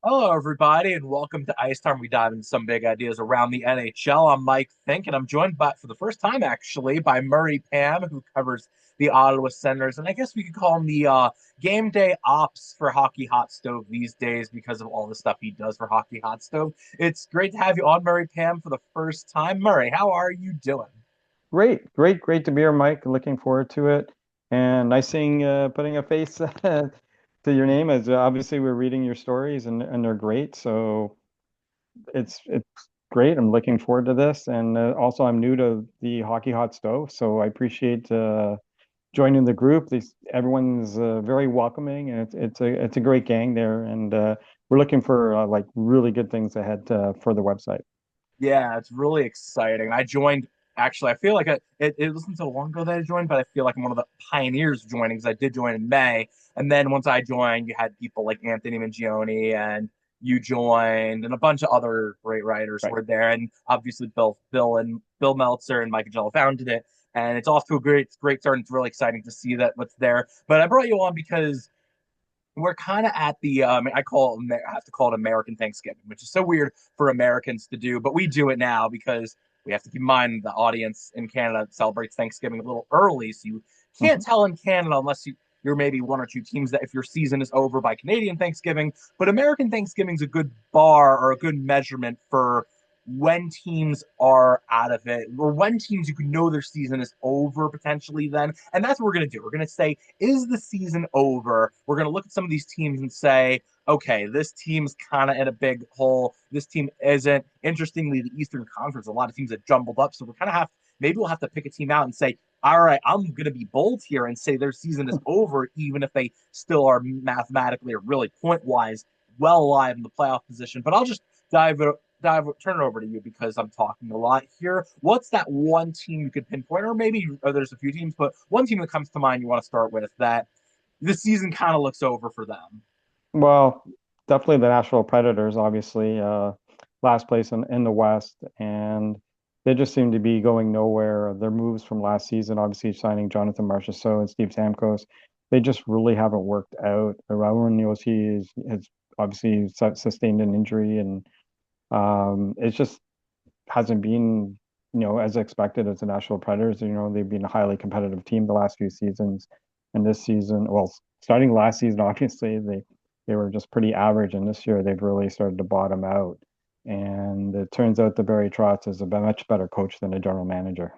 Hello, everybody, and welcome to Ice Time. We dive into some big ideas around the NHL. I'm Mike Fink, and I'm joined by, for the first time, actually, by Murray Pam, who covers the Ottawa Senators. And I guess we could call him the game day ops for Hockey Hot Stove these days because of all the stuff he does for Hockey Hot Stove. It's great to have you on, Murray Pam, for the first time. Murray, how are you doing? Great to be here, Mike. Looking forward to it. And nice seeing putting a face to your name as obviously we're reading your stories and they're great. So it's great. I'm looking forward to this. And also I'm new to the Hockey Hot Stove, so I appreciate joining the group. Everyone's very welcoming, and it's a great gang there. And we're looking for like really good things ahead for the website. Yeah, it's really exciting. I joined actually. I feel like it wasn't so long ago that I joined, but I feel like I'm one of the pioneers of joining because I did join in May. And then once I joined, you had people like Anthony Mangione and you joined, and a bunch of other great writers Right. were there, and obviously Bill Meltzer and Mike Jello founded it. And it's off to a great start. And it's really exciting to see that what's there. But I brought you on because we're kind of at the I have to call it American Thanksgiving, which is so weird for Americans to do, but we do it now because we have to keep in mind the audience in Canada celebrates Thanksgiving a little early, so you can't Mhm. tell in Canada unless you're maybe one or two teams that if your season is over by Canadian Thanksgiving, but American Thanksgiving is a good bar or a good measurement for when teams are out of it or when teams you can know their season is over potentially then. And that's what we're going to do. We're going to say, is the season over? We're going to look at some of these teams and say, okay, this team's kind of in a big hole. This team isn't. Interestingly, the Eastern Conference, a lot of teams have jumbled up. So we're kind of maybe we'll have to pick a team out and say, all right, I'm going to be bold here and say their season is over, even if they still are mathematically or really point wise well alive in the playoff position. But I'll just dive it turn it over to you because I'm talking a lot here. What's that one team you could pinpoint, or maybe there's a few teams, but one team that comes to mind you want to start with that the season kind of looks over for them? Well, definitely the Nashville Predators, obviously, last place in the West, and they just seem to be going nowhere. Their moves from last season, obviously signing Jonathan Marchessault and Steve Stamkos, they just really haven't worked out. Raul Nyossi has obviously sustained an injury, and it just hasn't been, as expected as the Nashville Predators. They've been a highly competitive team the last few seasons, and this season, well, starting last season, obviously they were just pretty average, and this year they've really started to bottom out. And it turns out that Barry Trotz is a much better coach than a general manager.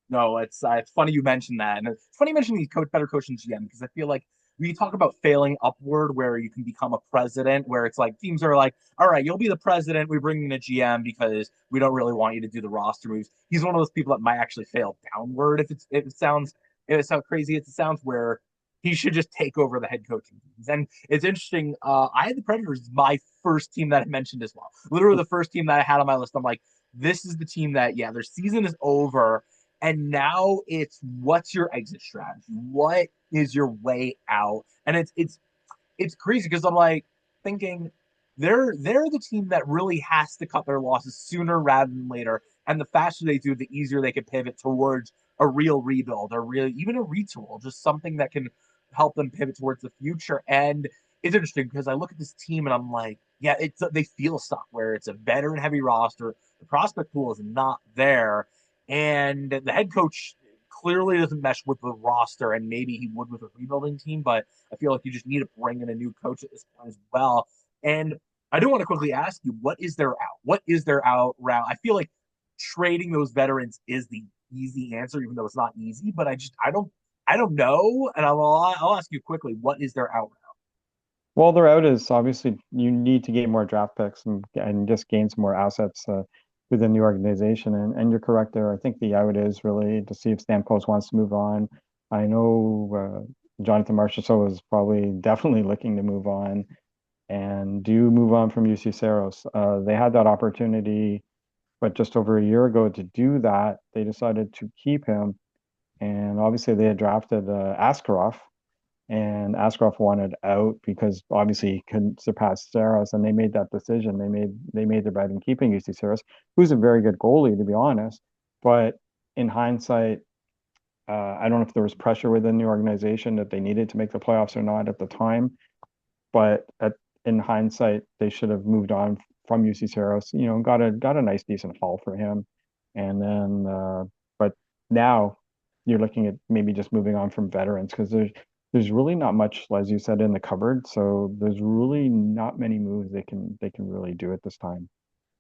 No, it's funny you mentioned that, and it's funny you mentioned the better coach than GM because I feel like we talk about failing upward, where you can become a president, where it's like teams are like, all right, you'll be the president, we bring in a GM because we don't really want you to do the roster moves. He's one of those people that might actually fail downward if it sounds crazy. It sounds where he should just take over the head coaching teams. And it's interesting. I had the Predators my first team that I mentioned as well. Literally the first team that I had on my list. I'm like, this is the team that yeah, their season is over and now it's what's your exit strategy? What is your way out? And it's crazy because I'm like thinking they're the team that really has to cut their losses sooner rather than later. And the faster they do, the easier they can pivot towards a real rebuild or really even a retool, just something that can help them pivot towards the future. And it's interesting because I look at this team and I'm like, yeah, they feel stuck where it's a veteran heavy roster. The prospect pool is not there, and the head coach clearly doesn't mesh with the roster, and maybe he would with a rebuilding team, but I feel like you just need to bring in a new coach at this point as well. And I do want to quickly ask you, what is their out? What is their out route? I feel like trading those veterans is the easy answer, even though it's not easy. But I don't know, and I'll ask you quickly, what is their out route? Well, their out is obviously you need to get more draft picks and just gain some more assets within the organization. And you're correct there. I think the out is really to see if Stamkos wants to move on. I know Jonathan Marchessault is probably definitely looking to move on and do move on from UC Saros. They had that opportunity, but just over a year ago to do that, they decided to keep him. And obviously they had drafted Askarov, and Askarov wanted out because obviously he couldn't surpass Saros, and they made that decision. They made their bet in keeping UC Saros, who's a very good goalie to be honest. But in hindsight, I don't know if there was pressure within the organization that they needed to make the playoffs or not at the time. But in hindsight, they should have moved on from UC Saros. Got a nice decent haul for him, and then but now you're looking at maybe just moving on from veterans because there's really not much, as you said, in the cupboard. So there's really not many moves they can really do at this time.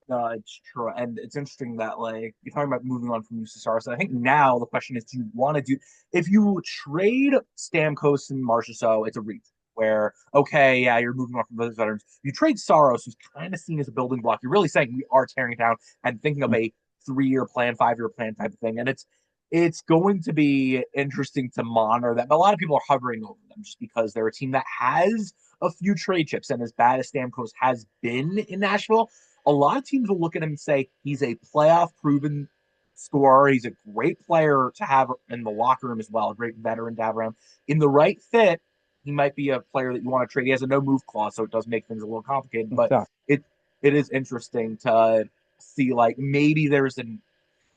No, it's true, and it's interesting that like you're talking about moving on from USSR. So I think now the question is, do you want to do if you trade Stamkos and Marchessault, it's a reach where okay, yeah, you're moving on from those veterans. You trade Saros, who's kind of seen as a building block. You're really saying we are tearing it down and thinking of a 3-year plan, 5-year plan type of thing, and it's going to be interesting to monitor that. But a lot of people are hovering over them just because they're a team that has a few trade chips, and as bad as Stamkos has been in Nashville, a lot of teams will look at him and say he's a playoff proven scorer. He's a great player to have in the locker room as well, a great veteran to have around. In the right fit, he might be a player that you want to trade. He has a no move clause, so it does make things a little complicated. But Exactly. it is interesting to see like maybe there's an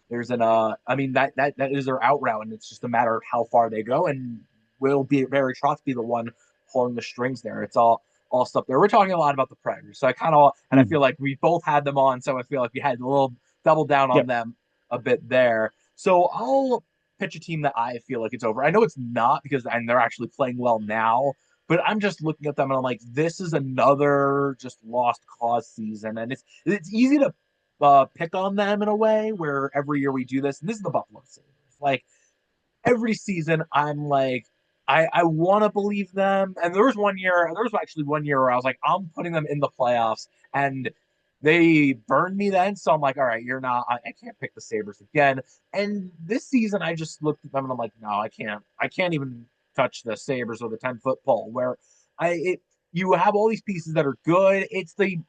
I mean that is their out route, and it's just a matter of how far they go, and will be Barry Trotz be the one pulling the strings there. It's all stuff there. We're talking a lot about the Predators, so I kind of and I Mhm. feel like we both had them on, so I feel like we had a little double down on Yep. them a bit there. So I'll pitch a team that I feel like it's over. I know it's not because and they're actually playing well now, but I'm just looking at them and I'm like, this is another just lost cause season, and it's easy to pick on them in a way where every year we do this, and this is the Buffalo Sabres. Like every season, I'm like, I want to believe them. And there was actually one year where I was like, I'm putting them in the playoffs, and they burned me then. So I'm like, all right, you're not, I can't pick the Sabres again. And this season, I just looked at them and I'm like, no, I can't even touch the Sabres with a 10-foot pole. Where you have all these pieces that are good. It's the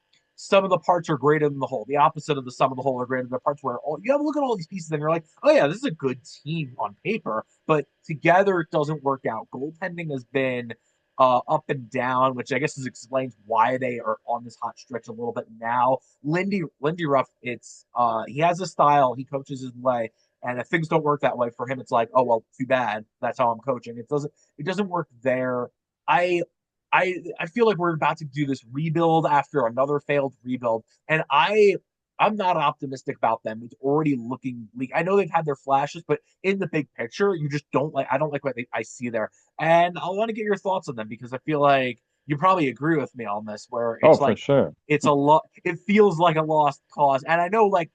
some of the parts are greater than the whole. The opposite of the sum of the whole are greater than the parts. Where you have a look at all these pieces and you're like, oh yeah, this is a good team on paper, but together it doesn't work out. Goaltending has been up and down, which I guess is explains why they are on this hot stretch a little bit now. Lindy Ruff, it's he has a style, he coaches his way, and if things don't work that way for him, it's like, oh well, too bad. That's how I'm coaching. It doesn't work there. I I feel like we're about to do this rebuild after another failed rebuild, and I'm not optimistic about them. It's already looking bleak. I know they've had their flashes, but in the big picture, you just don't like. I don't like what I see there, and I want to get your thoughts on them because I feel like you probably agree with me on this. Where Oh, it's for like sure. it's a lot. It feels like a lost cause, and I know like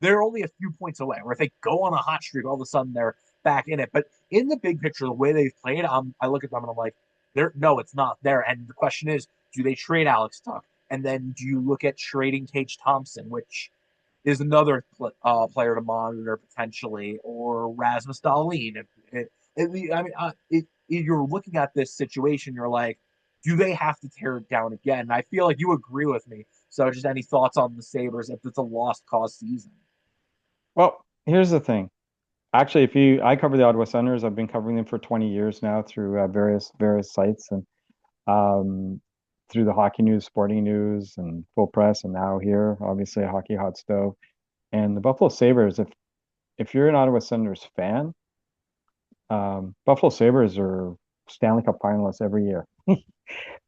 they're only a few points away. Where if they go on a hot streak, all of a sudden they're back in it. But in the big picture, the way they've played, I look at them and I'm like, there, no, it's not there. And the question is, do they trade Alex Tuck? And then do you look at trading Tage Thompson, which is another player to monitor potentially, or Rasmus Dahlin? I mean, if you're looking at this situation, you're like, do they have to tear it down again? And I feel like you agree with me. So, just any thoughts on the Sabres if it's a lost cause season? Well, here's the thing. Actually, I cover the Ottawa Senators. I've been covering them for 20 years now through various sites and um, through the Hockey News, Sporting News, and Full Press, and now here, obviously, Hockey Hot Stove. And the Buffalo Sabres, if you're an Ottawa Senators fan, Buffalo Sabres are Stanley Cup finalists every year.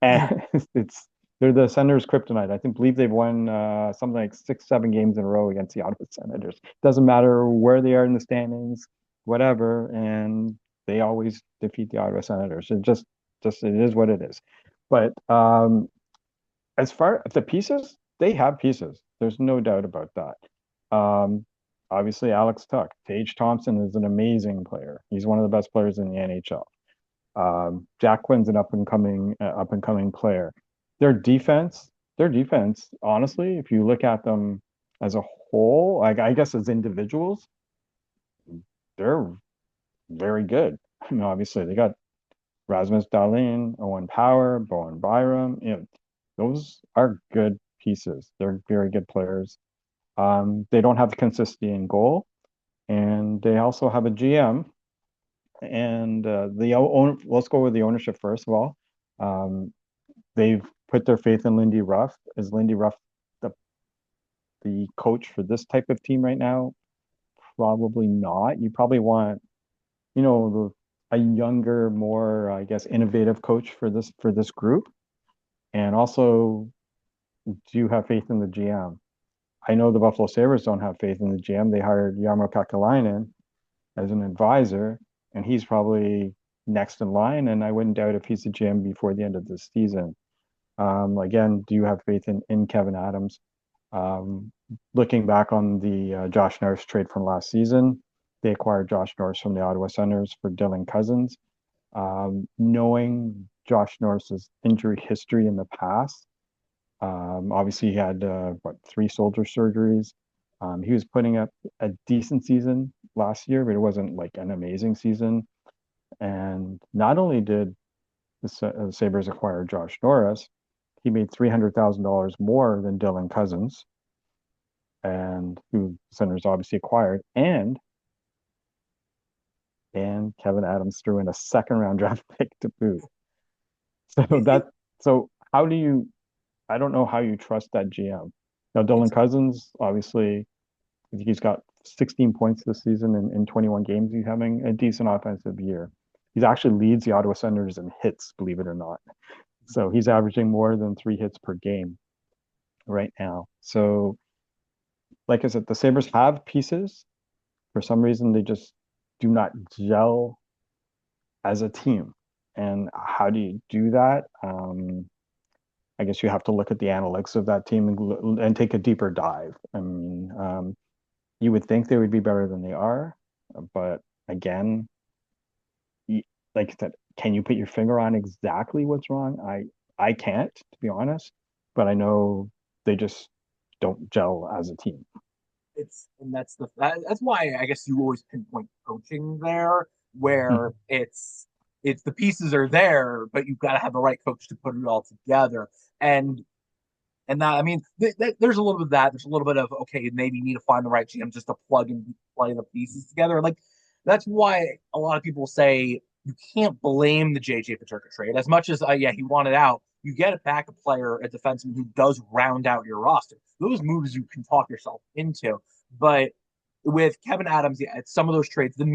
And it's they're the Senators' kryptonite. Believe they've won something like 6, 7 games in a row against the Ottawa Senators. Doesn't matter where they are in the standings, whatever, and they always defeat the Ottawa Senators. Just it is what it is. But as far as the pieces, they have pieces. There's no doubt about that. Obviously, Alex Tuck, Tage Thompson is an amazing player. He's one of the best players in the NHL. Jack Quinn's an up and coming player. Their defense, their defense, honestly, if you look at them as a whole, like I guess as individuals, they're very good. I mean, obviously, they got Rasmus Dahlin, Owen Power, Bowen Byram. Those are good pieces. They're very good players. They don't have the consistency in goal, and they also have a GM. And let's go with the ownership first of all. Um, they've put their faith in Lindy Ruff. Is Lindy Ruff the coach for this type of team right now? Probably not. You probably want, a younger, more, I guess, innovative coach for this group. And also, do you have faith in the GM? I know the Buffalo Sabres don't have faith in the GM. They hired Jarmo Kekalainen as an advisor, and he's probably next in line. And I wouldn't doubt if he's the GM before the end of the season. Again, do you have faith in Kevin Adams? Um, Looking back on the Josh Norris trade from last season, they acquired Josh Norris from the Ottawa Senators for Dylan Cousins. Knowing Josh Norris's injury history in the past, obviously he had three shoulder surgeries. He was putting up a decent season last year, but it wasn't like an amazing season. And not only did the Sabres acquire Josh Norris, he made $300,000 more than Dylan Cousins, and who the Senators obviously acquired, and Kevin Adams threw in a second round draft pick to boot. So It, so how do you I don't know how you trust that GM. Now Dylan it's Cousins, obviously, I think he's got 16 points this season in 21 games. He's having a decent offensive year. He's actually leads the Ottawa Senators in hits, believe it or not. So he's averaging more than 3 hits per game right now. So, like I said, the Sabres have pieces. For some reason, they just do not gel as a team. And how do you do that? I guess you have to look at the analytics of that team and take a deeper dive. I mean, you would think they would be better than they are, but again, like I said, can you put your finger on exactly what's wrong? I can't, to be honest, but I know they just don't gel as a team. and that's why I guess you always pinpoint coaching there, where Mhm. it's the pieces are there, but you've got to have the right coach to put it all together. And and that I mean, there's a little bit of that. There's a little bit of okay, maybe you need to find the right GM just to plug and play the pieces together. Like that's why a lot of people say you can't blame the JJ Paterka trade as much as yeah he wanted out. You get a backup player, a defenseman who does round out your roster. Those moves you can talk yourself into, but with Kevin Adams, yeah, some of those trades, the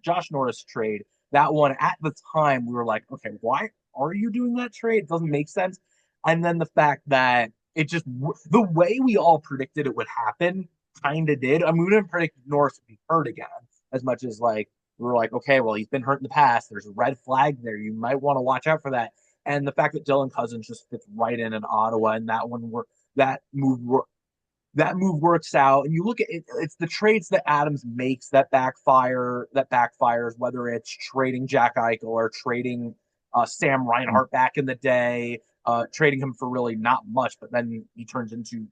Josh Norris trade, that one at the time we were like, okay, why are you doing that trade? It doesn't make sense. And then the fact that it just the way we all predicted it would happen kind of did. I mean, we didn't predict Norris would be hurt again as much as like we were like, okay, well, he's been hurt in the past. There's a red flag there. You might want to watch out for that. And the fact that Dylan Cousins just fits right in Ottawa, and that move that move works out. And you look at it, it's the trades that Adams makes that backfires, whether it's trading Jack Eichel or trading Sam Reinhart back in the day, trading him for really not much, but then he turns into,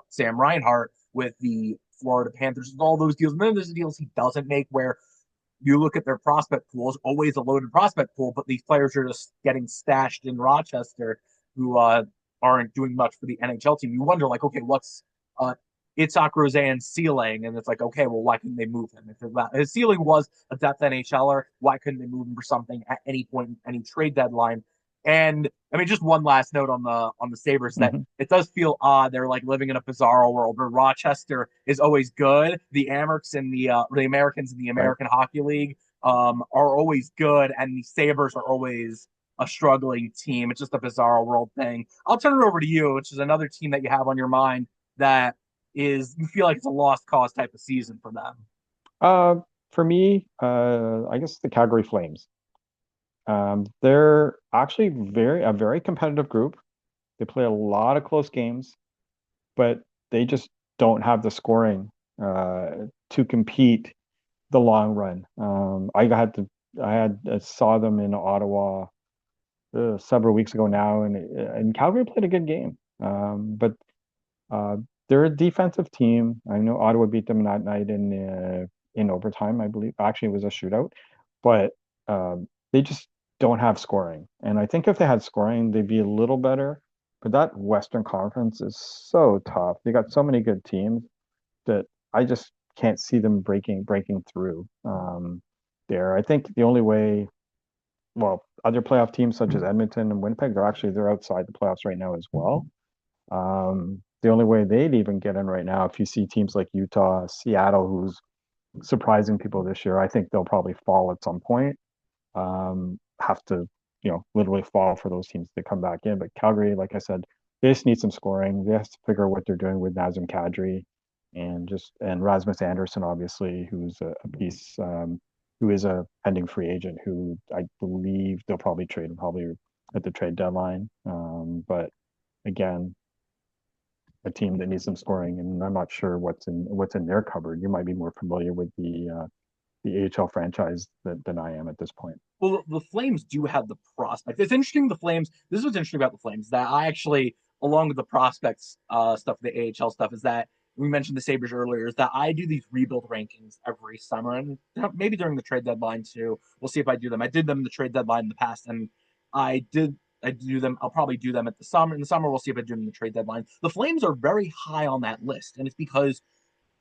Sam Reinhart with the Florida Panthers and all those deals. And then there's the deals he doesn't make where you look at their prospect pool, is always a loaded prospect pool, but these players are just getting stashed in Rochester who aren't doing much for the NHL team. You wonder, like, okay, what's uh, Itzhak Roseanne's ceiling? And it's like, okay, well, why couldn't they move him? If his ceiling was a depth NHLer, why couldn't they move him for something at any point in any trade deadline? And I mean, just one last note on the Sabres that Mhm. it does feel odd. They're like living in a bizarre world where Rochester is always good. The Amerks and the Americans in the Right. American Hockey League are always good, and the Sabres are always a struggling team. It's just a bizarre world thing. I'll turn it over to you, which is another team that you have on your mind that is you feel like it's a lost cause type of season for them. Uh, for me, I guess the Calgary Flames. They're actually a very competitive group. They play a lot of close games, but they just don't have the scoring to compete the long run. I saw them in Ottawa several weeks ago now, and Calgary played a good game. But uh, they're a defensive team. I know Ottawa beat them that night in overtime, I believe. Actually, it was a shootout, but they just don't have scoring. And I think if they had scoring, they'd be a little better. But that Western Conference is so tough. They got so many good teams that I just can't see them breaking through there. I think the only way, well, other playoff teams such as Edmonton and Winnipeg, they're outside the playoffs right now as well. The only way they'd even get in right now, if you see teams like Utah, Seattle, who's surprising people this year, I think they'll probably fall at some point. Have to literally fall for those teams to come back in. But Calgary, like I said, they just need some scoring. They have to figure out what they're doing with Nazem Kadri and Rasmus Anderson, obviously, who's a piece who is a pending free agent who I believe they'll probably trade probably at the trade deadline. But again, a team that needs some scoring, and I'm not sure what's in their cupboard. You might be more familiar with the AHL franchise than I am at this point. Well, the Flames do have the prospect. It's interesting. The Flames. This is what's interesting about the Flames that I actually, along with the prospects stuff, the AHL stuff, is that we mentioned the Sabres earlier. Is that I do these rebuild rankings every summer, and maybe during the trade deadline too. We'll see if I do them. I did them in the trade deadline in the past, and I did. I do them. I'll probably do them at the summer. In the summer, we'll see if I do them in the trade deadline. The Flames are very high on that list, and it's because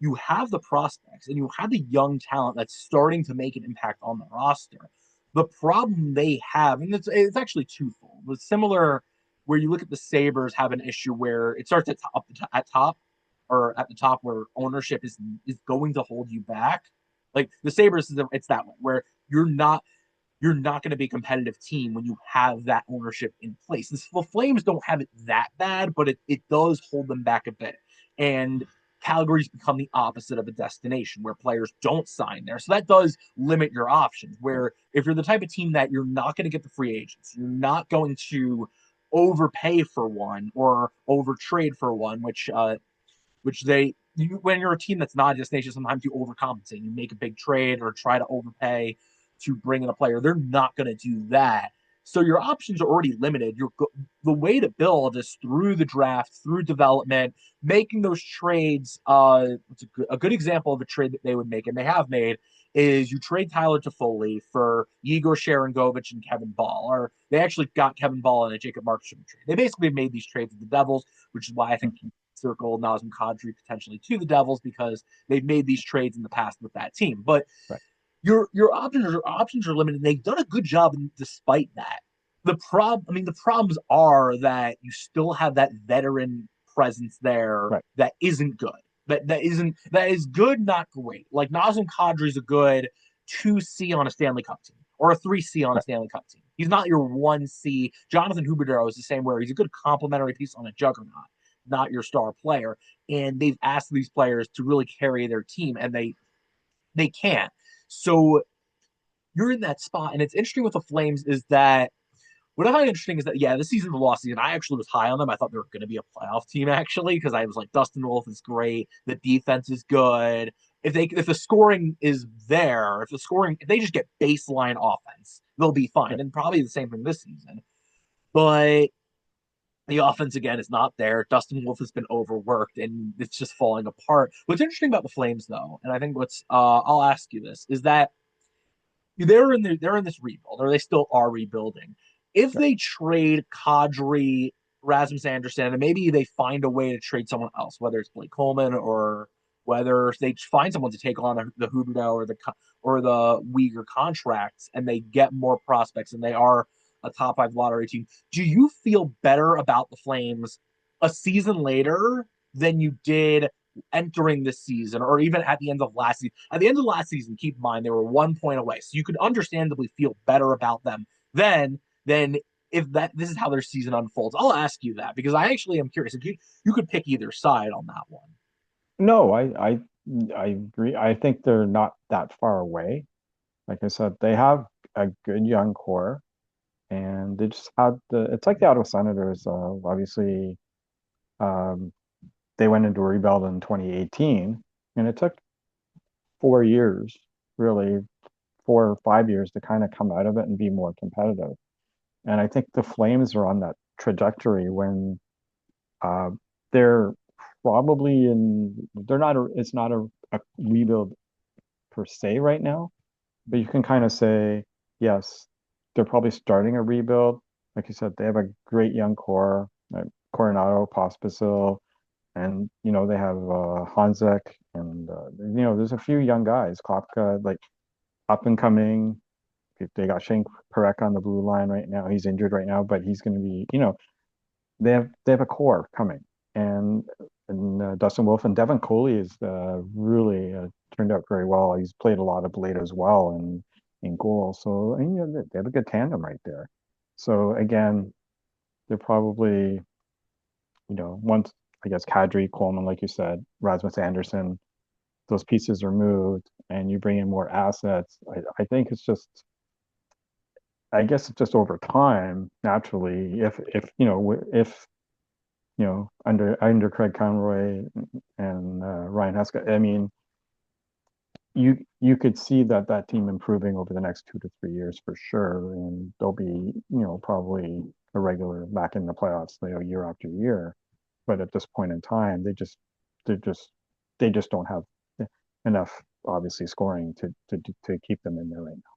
you have the prospects and you have the young talent that's starting to make an impact on the roster. The problem they have, and it's actually twofold. It's similar where you look at the Sabres have an issue where it starts at top or at the top where ownership is going to hold you back. Like the Sabres, it's that way where you're not going to be a competitive team when you have that ownership in place. The Flames don't have it that bad, but it does hold them back a bit. And Calgary's become the opposite of a destination where players don't sign there. So that does limit your options. Where if you're the type of team that you're not going to get the free agents, you're not going to overpay for one or overtrade for one, which when you're a team that's not a destination, sometimes you overcompensate. You make a big trade or try to overpay to bring in a player. They're not going to do that. So your options are already limited. The way to build is through the draft, through development, making those trades. It's a good example of a trade that they would make, and they have made, is you trade Tyler Toffoli for Igor Sharangovich and Kevin Ball, or they actually got Kevin Ball in a Jacob Markstrom trade. They basically made these trades with the Devils, which is why I think circle Nazem Kadri potentially to the Devils because they've made these trades in the past with that team. But Right. your options are limited. They've done a good job despite that. The problems are that you still have that veteran presence there Right. that isn't good. That is good, not great. Like Nazem Kadri is a good 2C on a Stanley Cup team or a 3C on a Right. Stanley Cup team. He's not your 1C. Jonathan Huberdeau is the same where he's a good complementary piece on a juggernaut, not your star player. And they've asked these players to really carry their team, and they can't. So you're in that spot, and it's interesting with the Flames is that what I find interesting is that yeah, this season's a lost season. I actually was high on them. I thought they were going to be a playoff team actually because I was like Dustin Wolf is great, the defense is good. If the scoring is there, if they just get baseline offense, they'll be fine. Right. And probably the same thing this season. But the offense again is not there. Dustin Wolf has been overworked and it's just falling apart. What's interesting about the Flames though, and I think I'll ask you this, is that they're in this rebuild, or they still are rebuilding. If Right. they trade Kadri, Rasmus Anderson, and maybe they find a way to trade someone else, whether it's Blake Coleman or whether they find someone to take on the Huberdeau or the Uyghur contracts, and they get more prospects, and they are a top five lottery team. Do you feel better about the Flames a season later than you did entering this season or even at the end of last season? At the end of last season, keep in mind they were 1 point away. So you could understandably feel better about them than if this is how their season unfolds. I'll ask you that because I actually am curious. If you could pick either side on that one. No, I agree. I think they're not that far away. Like I said, they have a good young core, and they just had it's like the Ottawa Senators. Obviously, um, they went into a rebuild in 2018, and it took 4 years, really 4 or 5 years to kind of come out of it and be more competitive. And I think the Flames are on that trajectory when uh, they're probably they're not it's not a rebuild per se right now, but you can kind of say, yes, they're probably starting a rebuild. Like you said, they have a great young core, Coronado, Pospisil, and they have Hanzek, and there's a few young guys, Klopka, like up and coming. They got Shane Parek on the blue line right now. He's injured right now, but he's going to be, they have a core coming, and Dustin Wolf and Devin Coley is really turned out very well. He's played a lot of late as well in goal. So and, they have a good tandem right there. So again, they're probably, once I guess Kadri, Coleman, like you said, Rasmus Anderson, those pieces are moved and you bring in more assets. I think it's just, I guess it's just over time, naturally, if if under Craig Conroy and Ryan Huska, I mean, you could see that team improving over the next 2 to 3 years for sure, and they'll be probably a regular back in the playoffs, year after year. But at this point in time, they just they just don't have enough obviously scoring to keep them in there right now.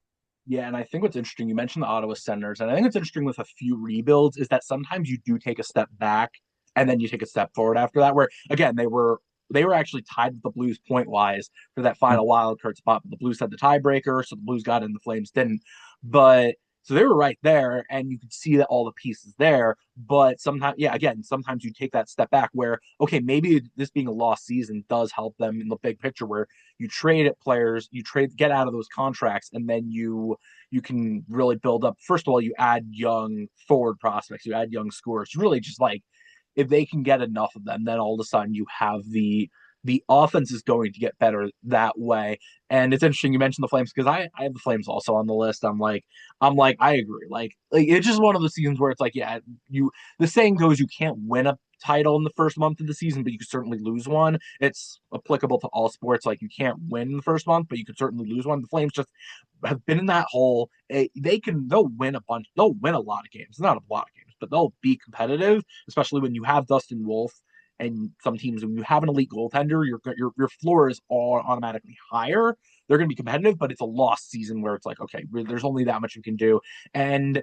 Yeah, and I think what's interesting, you mentioned the Ottawa Senators, and I think it's interesting with a few rebuilds is that sometimes you do take a step back and then you take a step forward after that. Where again, they were actually tied with the Blues point wise for that final wild card spot, but the Blues had the tiebreaker, so the Blues got in, the Flames didn't. But so they were right there, and you could see that all the pieces there. But sometimes, yeah, again, sometimes you take that step back where, okay, maybe this being a lost season does help them in the big picture where you trade at players, get out of those contracts, and then you can really build up. First of all, you add young forward prospects, you add young scorers. Really, just like if they can get enough of them, then all of a sudden you have the offense is going to get better that way. And it's interesting you mentioned the Flames because I have the Flames also on the list. I'm like I agree. Like it's just one of those seasons where it's like, yeah, you the saying goes you can't win a title in the first month of the season, but you can certainly lose one. It's applicable to all sports. Like you can't win the first month, but you could certainly lose one. The Flames just have been in that hole. They'll win a bunch. They'll win a lot of games. Not a lot of games, but they'll be competitive, especially when you have Dustin Wolf and some teams when you have an elite goaltender, your floor is all automatically higher. They're going to be competitive, but it's a lost season where it's like, okay, there's only that much you can do. And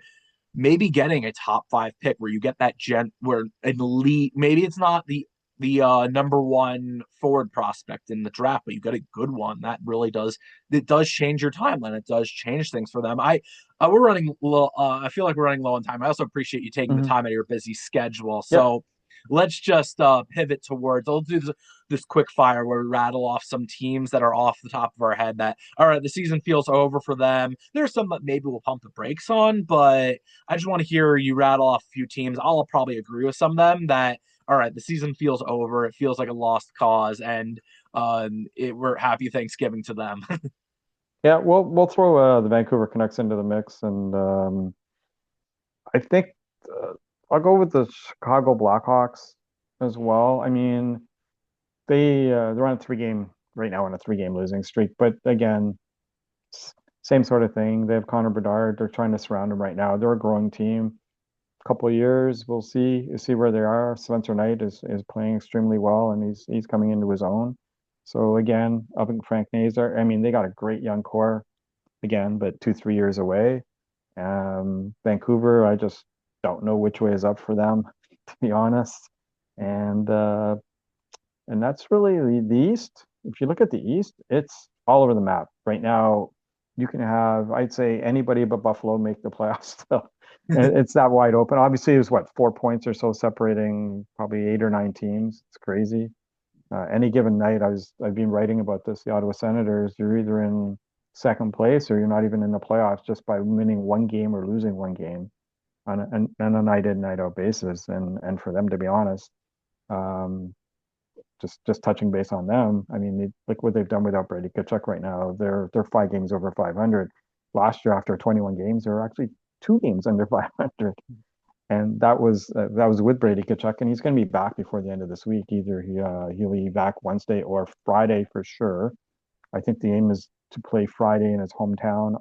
maybe getting a top five pick where you get that where an elite, maybe it's not the number one forward prospect in the draft, but you got a good one that really does it does change your timeline. It does change things for them. We're running low. I feel like we're running low on time. I also appreciate you taking the Mm-hmm. time out of your busy schedule. Yep. So let's just pivot towards. I'll do this quick fire where we rattle off some teams that are off the top of our head that all right, the season feels over for them. There's some that maybe we'll pump the brakes on, but I just want to hear you rattle off a few teams. I'll probably agree with some of them that all right, the season feels over. It feels like a lost cause, and we're happy Thanksgiving to them. Yeah, we'll throw the Vancouver Canucks into the mix, and I think uh, I'll go with the Chicago Blackhawks as well. I mean, they're on a 3 game right now on a 3 game losing streak, but again, same sort of thing. They have Connor Bedard. They're trying to surround him right now. They're a growing team. Couple of years, we'll see where they are. Spencer Knight is playing extremely well, and he's coming into his own. So again, up in Frank Nazar, I mean, they got a great young core again, but 2 3 years away. Vancouver, I just don't know which way is up for them, to be honest. And that's really the East. If you look at the East, it's all over the map right now. You can have, I'd say, anybody but Buffalo make the playoffs still. It's that wide open. Obviously, it was what 4 points or so separating probably 8 or 9 teams. It's crazy. Any given night, I've been writing about this. The Ottawa Senators, you're either in second place or you're not even in the playoffs just by winning one game or losing one game on a night in night out basis. And for them, to be honest, um, just touching base on them. I mean, look what they've done without Brady Tkachuk right now. They're 5 games over 500. Last year, after 21 games, they were actually 2 games under 500, and that was with Brady Tkachuk, and he's going to be back before the end of this week. Either he'll be back Wednesday or Friday for sure. I think the aim is to play Friday in his hometown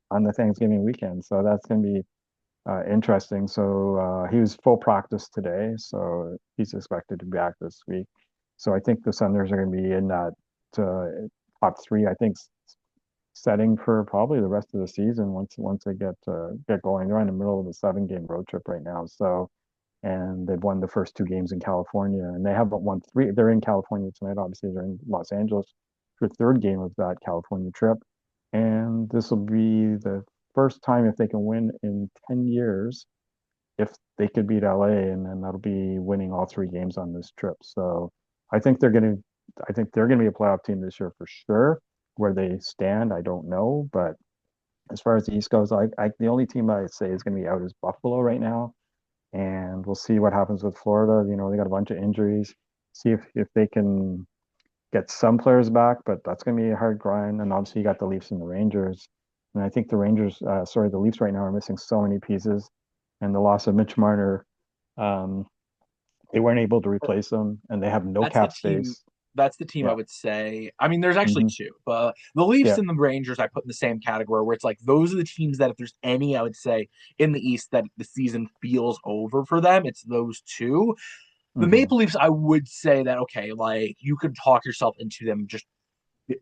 on the Thanksgiving weekend, so that's going to be interesting. So he was full practice today, so he's expected to be back this week. So I think the Senators are going to be in that top three. I think setting for probably the rest of the season once they get going. They're in the middle of a 7 game road trip right now. So and they've won the first 2 games in California, and they haven't won three. They're in California tonight. Obviously, they're in Los Angeles for the third game of that California trip, and this will be the first time if they can win in 10 years if they could beat LA, and then that'll be winning all 3 games on this trip. So I think they're going to, I think they're going to be a playoff team this year for sure. Where they stand, I don't know, but As far as the East goes, the only team I say is going to be out is Buffalo right now, and we'll see what happens with Florida. They got a bunch of injuries. See if they can get some players back, but that's going to be a hard grind. And obviously, you got the Leafs and the Rangers. And I think the Leafs right now are missing so many pieces. And the loss of Mitch Marner, um, they weren't able to replace him, and they have no That's the cap team. space. That's the team I Yeah. would say. I mean, there's actually Hmm. two, but the Leafs Yeah. and the Rangers I put in the same category where it's like those are the teams that if there's any, I would say in the East that the season feels over for them, it's those two. The Hmm. Maple Leafs, I would say that okay, like you could talk yourself into them just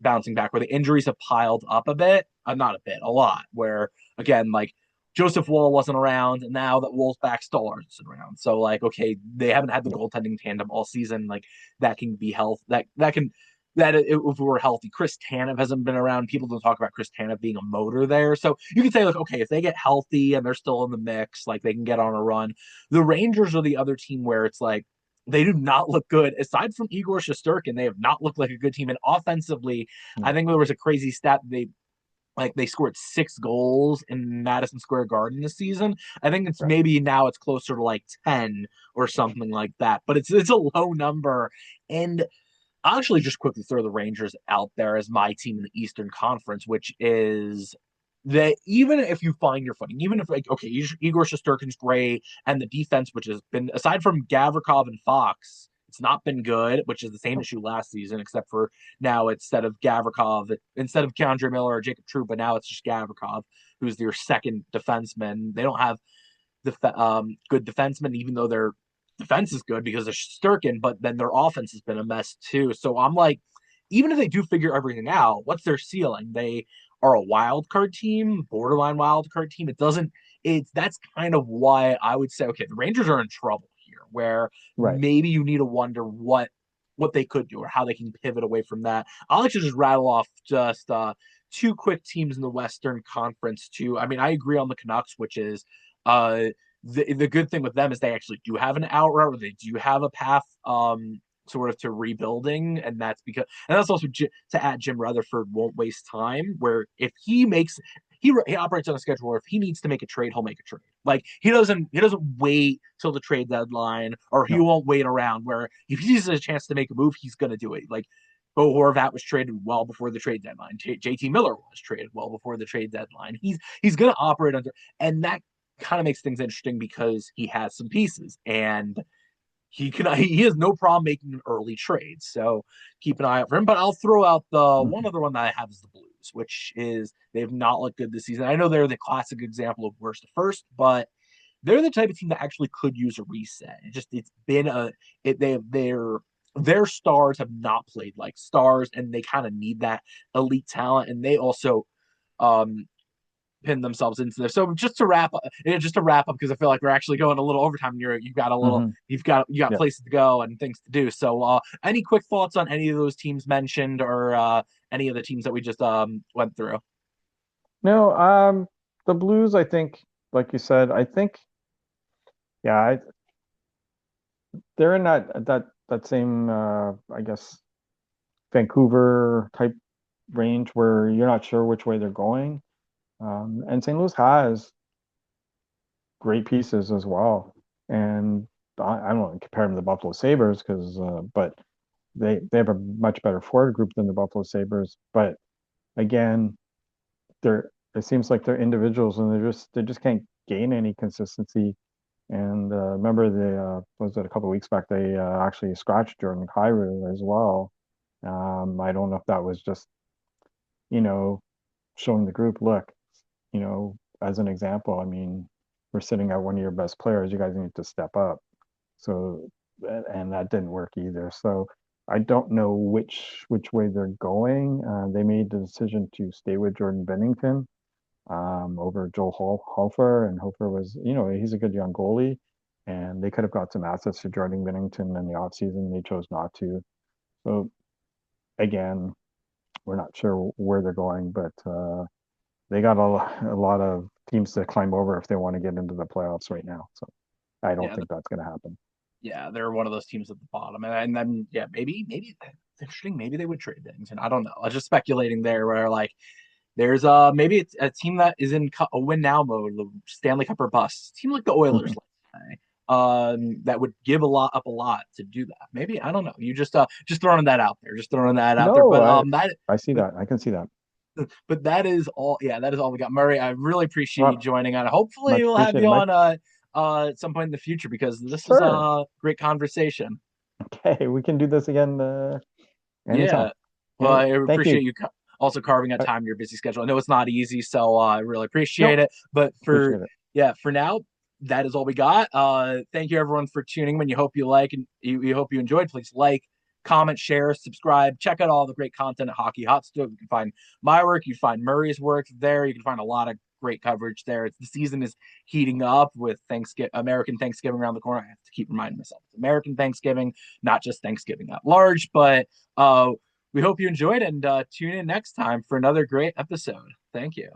bouncing back, where the injuries have piled up a bit, not a bit, a lot. Where again, like Joseph Woll wasn't around, and now that Woll's back, Stolarz isn't around. So like, okay, they haven't had the Yeah. goaltending tandem all season. Like that can be health. That can that if we're healthy, Chris Tanev hasn't been around. People don't talk about Chris Tanev being a motor there. So you can say like, okay, if they get healthy and they're still in the mix, like they can get on a run. The Rangers are the other team where it's like they do not look good. Aside from Igor Shesterkin, they have not looked like a good team. And offensively, I Yeah. think there was a crazy stat they scored 6 goals in Madison Square Garden this season. I think it's Right. maybe now it's closer to like 10 or something like that. But it's a low number. And I'll actually just quickly throw the Rangers out there as my team in the Eastern Conference, which is that even if you find your footing, even if like okay, Igor Shesterkin's great, and the defense, which has been aside from Gavrikov and Fox, it's not been good, which is the same issue last season, except for now instead of Keandre Miller or Jacob Trouba, now it's just Gavrikov, who's their second defenseman. They don't have good defensemen, even though their defense is good because of Sturkin, but then their offense has been a mess too. So I'm like, even if they do figure everything out, what's their ceiling? They are a wild card team, borderline wild card team. That's kind of why I would say, okay, the Rangers are in trouble here, where Right. maybe you need to wonder what they could do or how they can pivot away from that. I'll actually just rattle off just two quick teams in the Western Conference too. I mean, I agree on the Canucks, which is uh the good thing with them is they actually do have an out route, or they do have a path sort of to rebuilding, and that's also to add Jim Rutherford won't waste time. Where if he operates on a schedule where if he needs to make a trade, he'll make a trade. Like he doesn't wait till the trade deadline, or he No. won't wait around. Where if he sees a chance to make a move, he's gonna do it. Like Bo Horvat was traded well before the trade deadline. JT Miller was traded well before the trade deadline. He's going to operate under, and that kind of makes things interesting because he has some pieces and he has no problem making an early trade. So keep an eye out for him. But I'll throw out the one Hmm. other one that I have is the Blues, which is they've not looked good this season. I know they're the classic example of worst to first, but they're the type of team that actually could use a reset. It's been a it they their stars have not played like stars, and they kind of need that elite talent, and they also um pin themselves into this. So just to wrap up, because I feel like we're actually going a little overtime. Hmm. You got Yeah. places to go and things to do. So, any quick thoughts on any of those teams mentioned, or any of the teams that we just went through? No, the Blues, I think, like you said, I think, yeah, they're in that same, I guess, Vancouver type range where you're not sure which way they're going. And St. Louis has great pieces as well. And I don't want to compare them to the Buffalo Sabres but they have a much better forward group than the Buffalo Sabres. But again, it seems like they're individuals and they just can't gain any consistency. And remember was it a couple of weeks back they actually scratched Jordan Kyrou as well. I don't know if that was just you know showing the group, look, as an example, I mean, we're sitting at one of your best players. You guys need to step up. So, and that didn't work either. So I don't know which way they're going. They made the decision to stay with Jordan Bennington over Joel Hofer, and Hofer was, he's a good young goalie, and they could have got some assets to Jordan Bennington in the offseason. They chose not to. So again, we're not sure where they're going, but they got a lot of teams to climb over if they want to get into the playoffs right now. So I don't Yeah, think that's going to happen. yeah, they're one of those teams at the bottom, and then yeah, maybe it's interesting. Maybe they would trade Bennington. I don't know. I was just speculating there, where like There's maybe it's a team that is in a win now mode, the Stanley Cup or bust. A team like the Oilers, Mhm. let's say, that would give a lot to do that. Maybe I don't know. You just throwing that out there, just throwing that out there. No, But I see but that. I can see that. but that is all. Yeah, that is all we got. Murray, I really appreciate you Well, joining on. Hopefully, much we'll have you appreciated, Mike. on at some point in the future because this was Sure. a great conversation. Okay, we can do this again anytime. Yeah. Well, Okay, I thank you. appreciate you also carving out Uh, time in your busy schedule. I know it's not easy, so I really appreciate nope, it. But appreciate it. for now, that is all we got. Thank you everyone for tuning in. You hope you like and you hope you enjoyed. Please like, comment, share, subscribe. Check out all the great content at Hockey Hot Stove. You can find my work. You can find Murray's work there. You can find a lot of great coverage there. The season is heating up with Thanksgiving, American Thanksgiving around the corner. I have to keep reminding myself it's American Thanksgiving, not just Thanksgiving at large. But we hope you enjoyed and tune in next time for another great episode. Thank you.